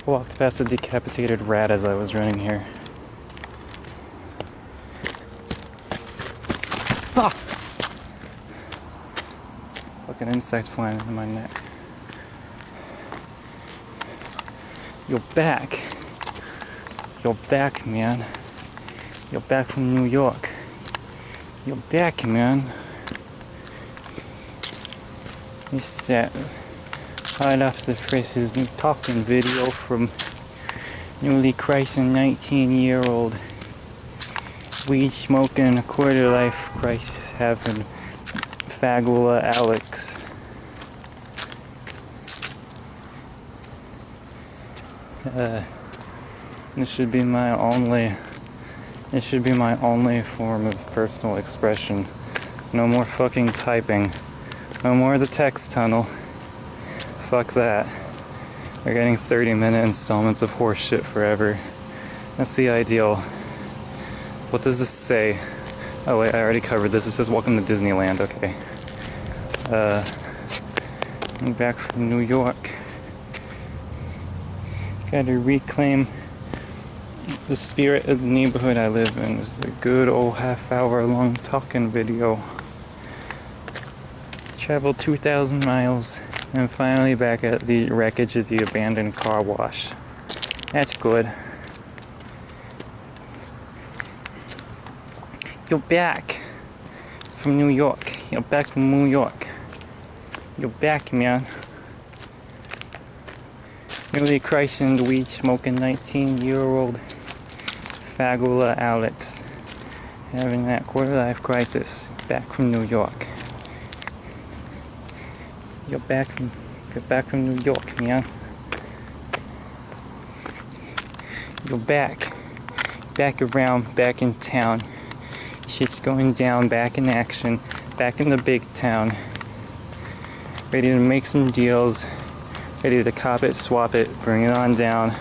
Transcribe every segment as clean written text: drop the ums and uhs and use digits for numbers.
Walked past a decapitated rat as I was running here. Ah! Fucking insect flying into my neck. You're back. You're back, man. You're back from New York. You're back, man. He sat right after the Fritz's new talking video from newly christened 19-year-old weed smoking, a quarter life crisis having Fagula Alex. This should be my only form of personal expression. No more fucking typing. No more of the text tunnel. Fuck that. We're getting 30-minute installments of horse shit forever. That's the ideal. What does this say? Oh wait, I already covered this. It says welcome to Disneyland, okay. I'm back from New York. Gotta reclaim the spirit of the neighborhood I live in. It's a good old half-hour-long talking video. Traveled 2,000 miles and finally back at the wreckage of the abandoned car wash. That's good. You're back from New York. You're back from New York. You're back, man. Newly christened weed smoking 19-year-old Fagula Alex having that quarter life crisis. Back from New York. You're back from New York, man. You're back. Back around, back in town. Shit's going down, back in action, back in the big town. Ready to make some deals. Ready to cop it, swap it, bring it on down.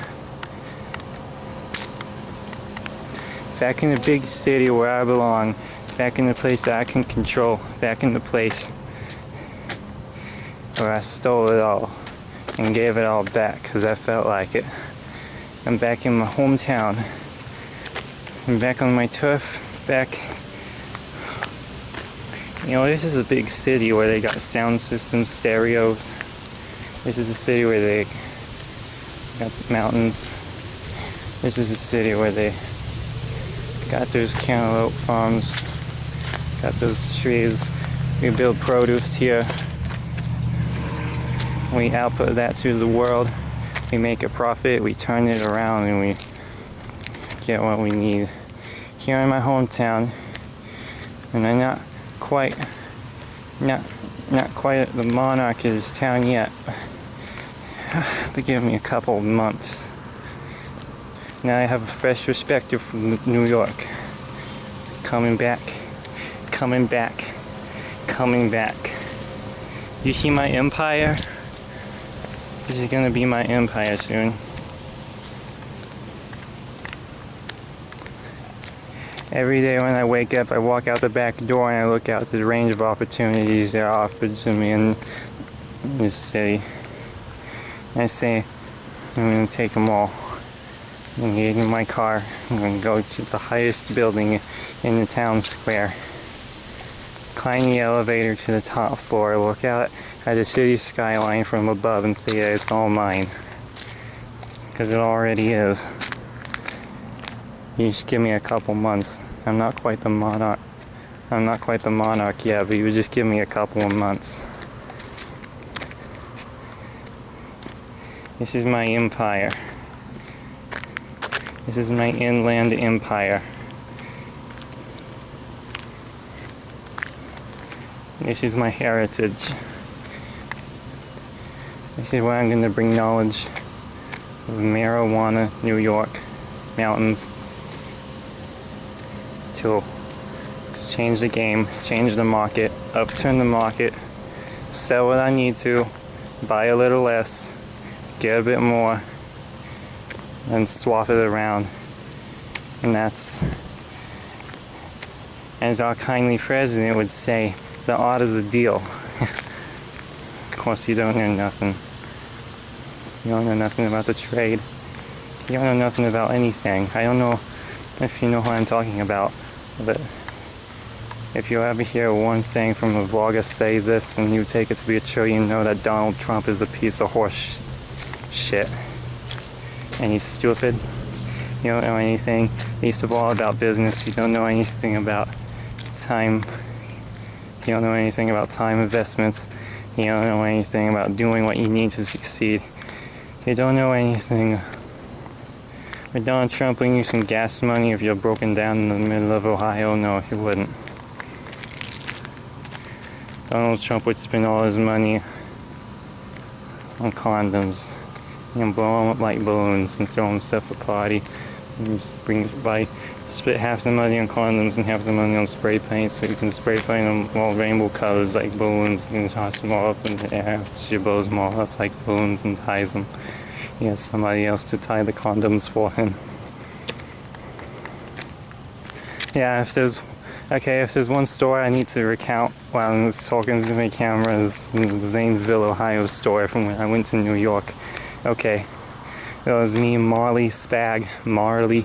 Back in the big city where I belong. Back in the place that I can control. Back in the place where I stole it all and gave it all back because I felt like it. I'm back in my hometown. I'm back on my turf. Back. You know, this is a big city where they got sound systems, stereos. This is a city where they got mountains. This is a city where they got those cantaloupe farms, got those trees. We build produce here. We output that to the world. We make a profit, we turn it around, and we get what we need. Here in my hometown, and I'm not quite at the monarch of this town yet. But give me a couple of months. Now I have a fresh perspective from New York. Coming back, coming back, coming back. You see my empire? This is gonna be my empire soon. Every day when I wake up, I walk out the back door and I look out to the range of opportunities that are offered to me in this city. I say, I'm gonna take them all. I'm gonna get in my car. I'm gonna go to the highest building in the town square. Climb the elevator to the top floor. Look out at the city skyline from above and say that it's all mine. Because it already is. You just give me a couple months. I'm not quite the monarch. I'm not quite the monarch yet, but you would just give me a couple of months. This is my empire. This is my inland empire. This is my heritage. This is where I'm going to bring knowledge of marijuana, New York, mountains, to change the game, change the market, upturn the market, sell what I need to, buy a little less, get a bit more, and swap it around. And that's, as our kindly president would say, the art of the deal. Of course, you don't know nothing. You don't know nothing about the trade. You don't know nothing about anything. I don't know if you know what I'm talking about, but if you ever hear one thing from a vlogger say this and you take it to be true, you know that Donald Trump is a piece of horse shit. And he's stupid. You don't know anything, least of all about business. You don't know anything about time. You don't know anything about time investments. You don't know anything about doing what you need to succeed. You don't know anything. With Donald Trump bringing you some gas money if you're broken down in the middle of Ohio, no, he wouldn't. Donald Trump would spend all his money on condoms and blow them up like balloons and throw himself a party. And split half the money on condoms and half the money on spray paint, so you can spray paint them all rainbow colors like balloons and toss them all up in the air after she blows them all up like balloons and ties them. He has somebody else to tie the condoms for him. Yeah, if there's one story I need to recount while I was talking to my cameras, the Zanesville, Ohio story from when I went to New York. Okay, it was me and Marley Spag, and Marley and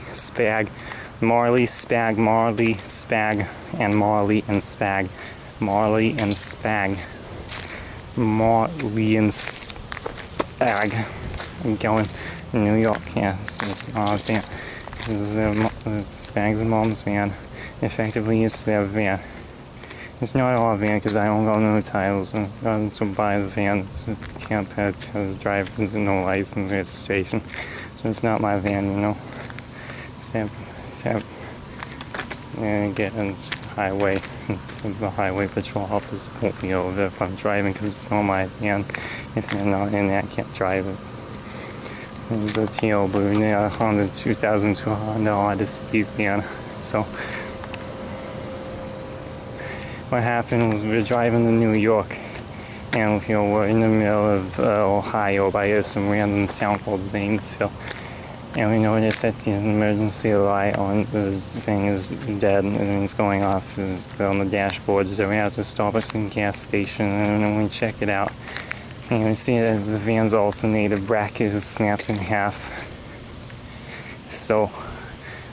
Spag. I'm going to New York, yeah. Oh, damn. This is Spag's mom's van. Effectively, it's their van. It's not our van because I don't got no titles. I'm going to buy the van. Can't drive with no license registration. So it's not my van, you know. And get on the highway. The highway patrol officer pulled me over if I'm driving because it's not my van. If you're not in there, I can't drive it. It's a TL Blue, yeah, Honda 2002 Honda Odyssey van. So what happened was we were driving to New York, and we're in the middle of Ohio by some random town called Zanesville. And we noticed that the emergency light on the thing is dead and it's going off on the dashboard. So we have to stop at some gas station and then we check it out. And we see that the van's alternator bracket is snapped in half. So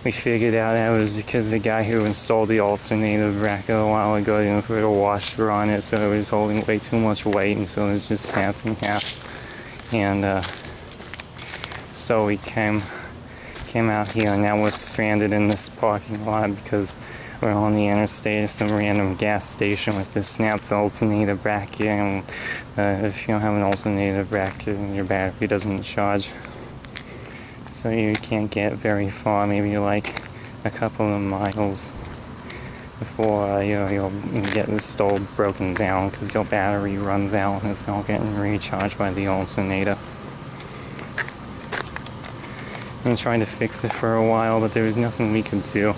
we figured out that was because the guy who installed the alternator bracket a while ago didn't put a washer on it, so it was holding way too much weight, and so it just snapped in half. And so we came out here, and now we're stranded in this parking lot because we're on the interstate at some random gas station with this snapped alternator bracket, and if you don't have an alternator bracket, your battery doesn't charge. So you can't get very far, maybe like a couple of miles before you'll get the stove broken down because your battery runs out and it's not getting recharged by the alternator. I'm trying to fix it for a while, but there was nothing we could do.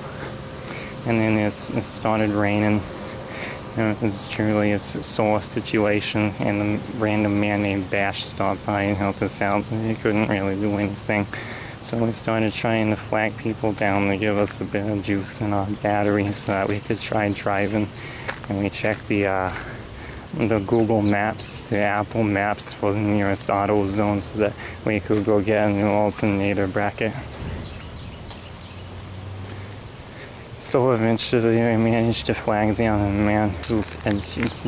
And then it started raining. It was truly a sore situation, and a random man named Bash stopped by and helped us out. He couldn't really do anything. So we started trying to flag people down to give us a bit of juice in our battery so that we could try driving. And we checked the Google Maps, the Apple Maps for the nearest AutoZone so that we could go get a new alternator bracket. So eventually I managed to flag down a man who had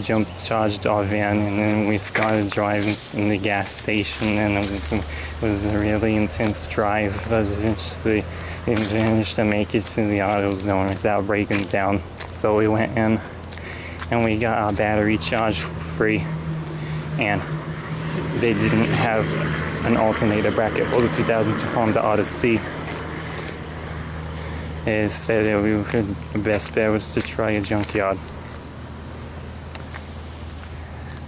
jump-charged our van, and then we started driving in the gas station, and it was a really intense drive, but eventually we managed to make it to the AutoZone without breaking down. So we went in and we got our battery charged for free, and they didn't have an alternator bracket for the 2002 Honda Odyssey. They said that the best bet was to try a junkyard.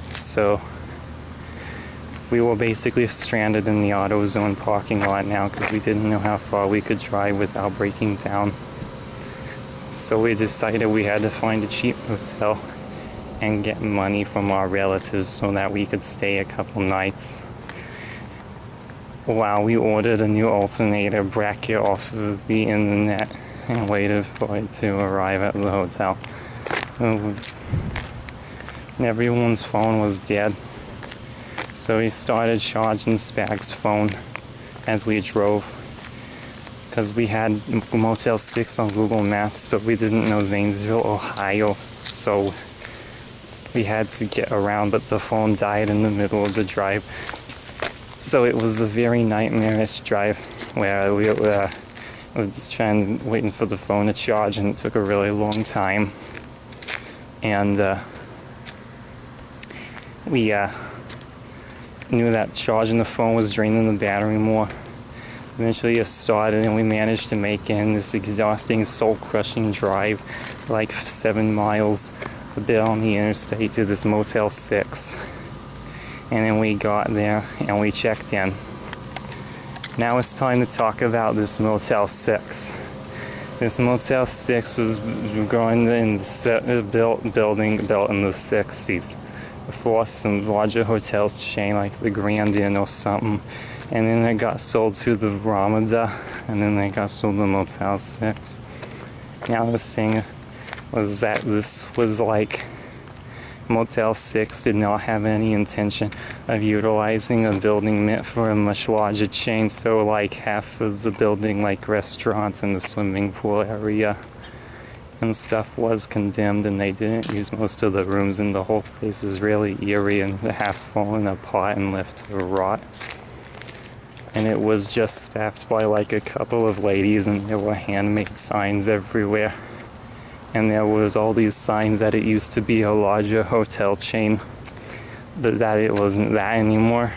So we were basically stranded in the AutoZone parking lot now because we didn't know how far we could drive without breaking down. So we decided we had to find a cheap hotel and get money from our relatives so that we could stay a couple nights while we ordered a new alternator bracket off of the internet and waited for it to arrive at the hotel. Everyone's phone was dead, So we started charging Spag's phone as we drove, because we had Motel 6 on Google Maps, but we didn't know Zanesville, Ohio, so we had to get around, but the phone died in the middle of the drive. So it was a very nightmarish drive where we was waiting for the phone to charge, and it took a really long time. And we knew that charging the phone was draining the battery more. Eventually it started, and we managed to make it in this exhausting, soul-crushing drive, like 7 miles a bit on the interstate to this Motel 6. And then we got there and we checked in. Now it's time to talk about this Motel 6. This Motel 6 was built in the 60s before some larger hotel chain like the Grand Inn or something. And then it got sold to the Ramada, and then it got sold to Motel 6. Now the thing was that this was like, Motel 6 did not have any intention of utilizing a building meant for a much larger chain, so like half of the building, like restaurants and the swimming pool area and stuff, was condemned, and they didn't use most of the rooms, and the whole place is really eerie and half fallen apart and left to rot. And it was just staffed by like a couple of ladies, and there were handmade signs everywhere. And there was all these signs that it used to be a larger hotel chain, but that it wasn't that anymore.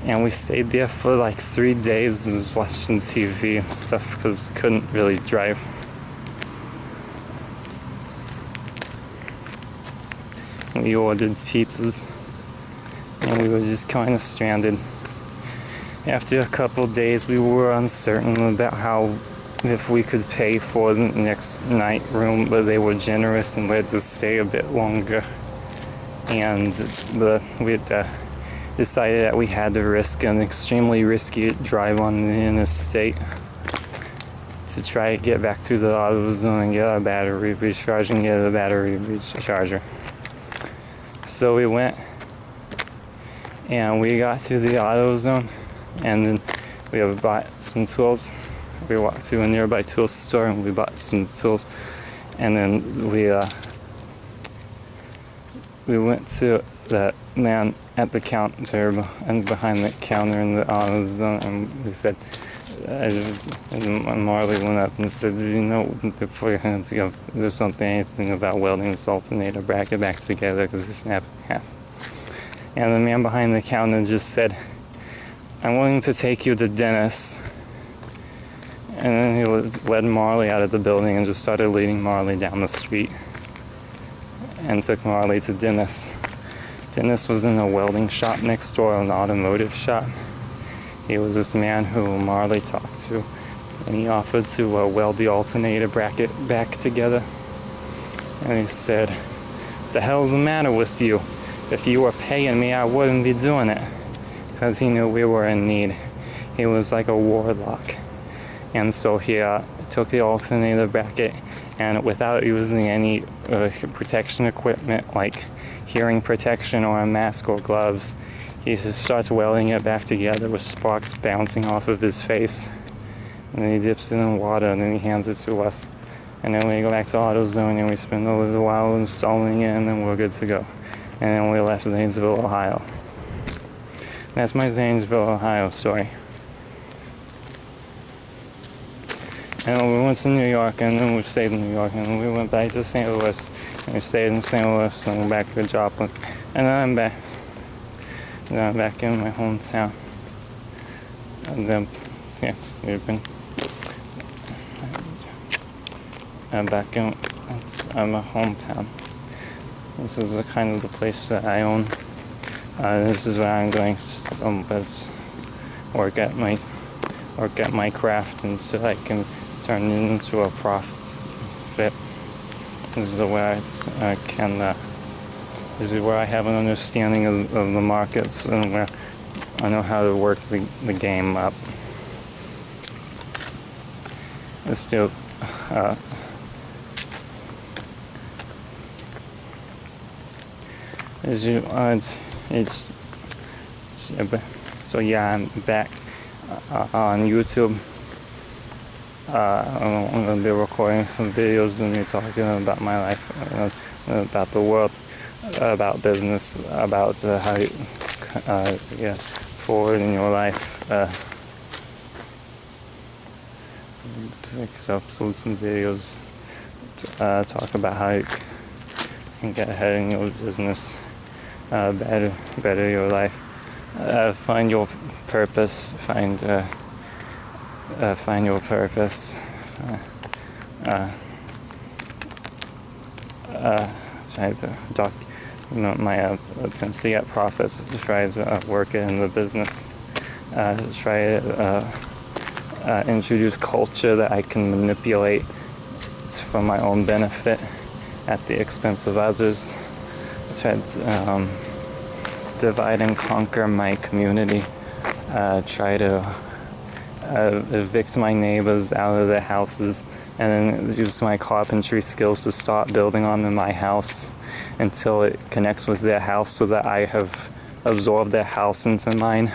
And we stayed there for like 3 days and was watching TV and stuff because we couldn't really drive. We ordered pizzas and we were just kind of stranded. After a couple of days we were uncertain about if we could pay for the next night room, but they were generous and let us stay a bit longer. And we decided that we had to risk an extremely risky drive on the interstate to try to get back to the AutoZone and get a battery recharge and get a battery recharger. So we went and we got to the AutoZone, and then we bought some tools. We walked to a nearby tool store and we bought some tools, and then we went to the man at the counter and behind the counter in the AutoZone, and we said, and Marley went up and said, "Do you know if there's anything about welding this alternator bracket back together because it's snapped in half?" And the man behind the counter just said, "I'm willing to take you to Dennis." And then he led Marley out of the building and just started leading Marley down the street and took Marley to Dennis. Dennis was in a welding shop next door, an automotive shop. He was this man who Marley talked to, and he offered to weld the alternator bracket back together. And he said, "What the hell's the matter with you? If you were paying me, I wouldn't be doing it." Because he knew we were in need. He was like a warlock. And so he took the alternator bracket, and without using any protection equipment like hearing protection or a mask or gloves, he just starts welding it back together with sparks bouncing off of his face. And then he dips it in water, and then he hands it to us. And then we go back to AutoZone and we spend a little while installing it, and then we're good to go. And then we left Zanesville, Ohio. That's my Zanesville, Ohio story. And we went to New York, and then we stayed in New York, and we went back to St. Louis, and we stayed in St. Louis, and we're back to Joplin. And then I'm back. And then I'm back in my hometown. And then, yes, we've been. I'm back in my hometown. This is the kind of the place that I own. This is where I'm going to work at my craft, and so I can turn it into a profit. This is where this is where I have an understanding of the markets, and where I know how to work the game up. Let's do it's So yeah, I'm back on YouTube. I'm going to be recording some videos of me talking about my life, about the world, about business, about how you get forward in your life. Upload some videos, talk about how you can get ahead in your business, better your life, find your purpose, find your purpose. Try to document my attempts to get profits. Try to work in the business. Try to introduce culture that I can manipulate for my own benefit at the expense of others. Try to divide and conquer my community. Try to evict my neighbors out of their houses, and then use my carpentry skills to start building on my house until it connects with their house, so that I have absorbed their house into mine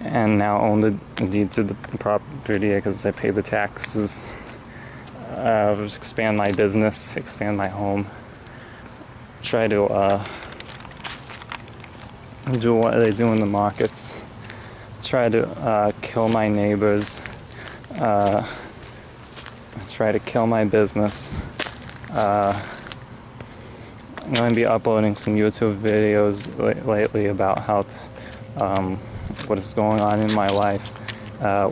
and now own the deed to the property because I pay the taxes. Expand my business, expand my home. Try to do what they do in the markets. Try to kill my neighbors. Try to kill my business. I'm going to be uploading some YouTube videos lately about how what is going on in my life,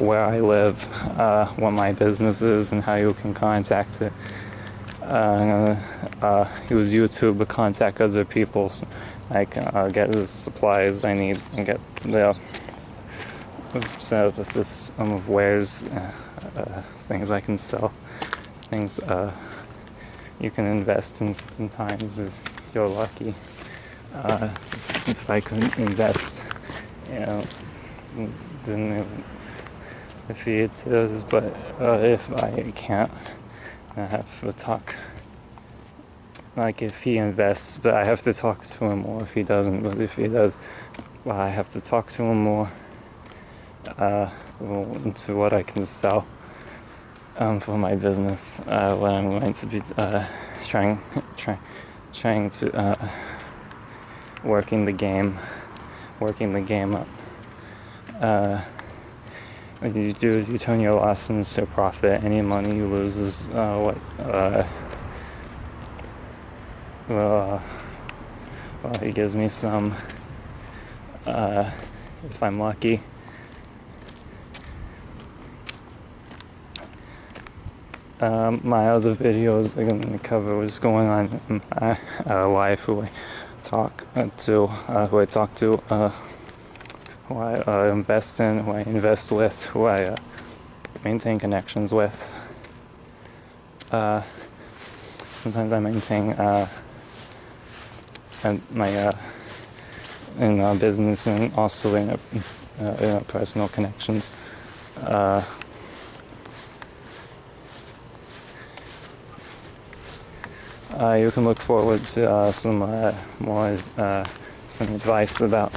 where I live, what my business is, and how you can contact it. I'm going to use YouTube to contact other people so I can get the supplies I need and get the set up a system of wares, things I can sell, things you can invest in sometimes if you're lucky. If I couldn't invest, then if he does, but if I can't, I have to talk. Like if he invests, but I have to talk to him more if he doesn't. But if he does, well, I have to talk to him more into what I can sell for my business. What I'm going to be trying to working the game up. What you do is you turn your loss into a profit. Any money you lose is well, he gives me some if I'm lucky. My other videos are going to cover what's going on in my life, who I talk to, who I invest in, who I invest with, who I maintain connections with. Sometimes I maintain my in business and also in personal connections. You can look forward to some more some advice about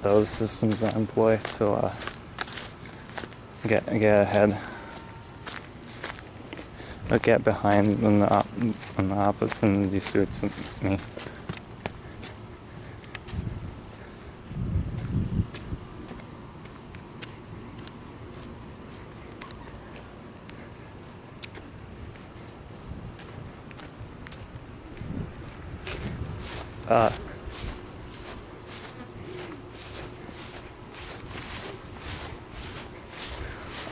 those systems I employ to get ahead, or get behind when the opportunity suits me.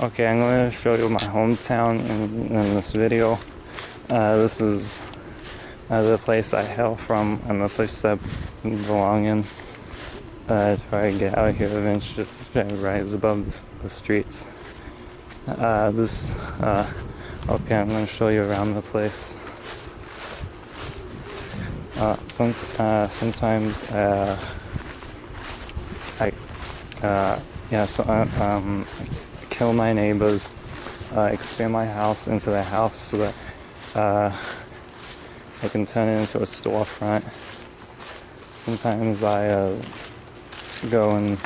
Okay, I'm going to show you my hometown in this video. This is the place I hail from and the place I belong in. If I get out here eventually, just rise above the streets. Okay, I'm going to show you around the place. Sometimes I kill my neighbors, expand my house into their house so that I can turn it into a storefront. Sometimes I go and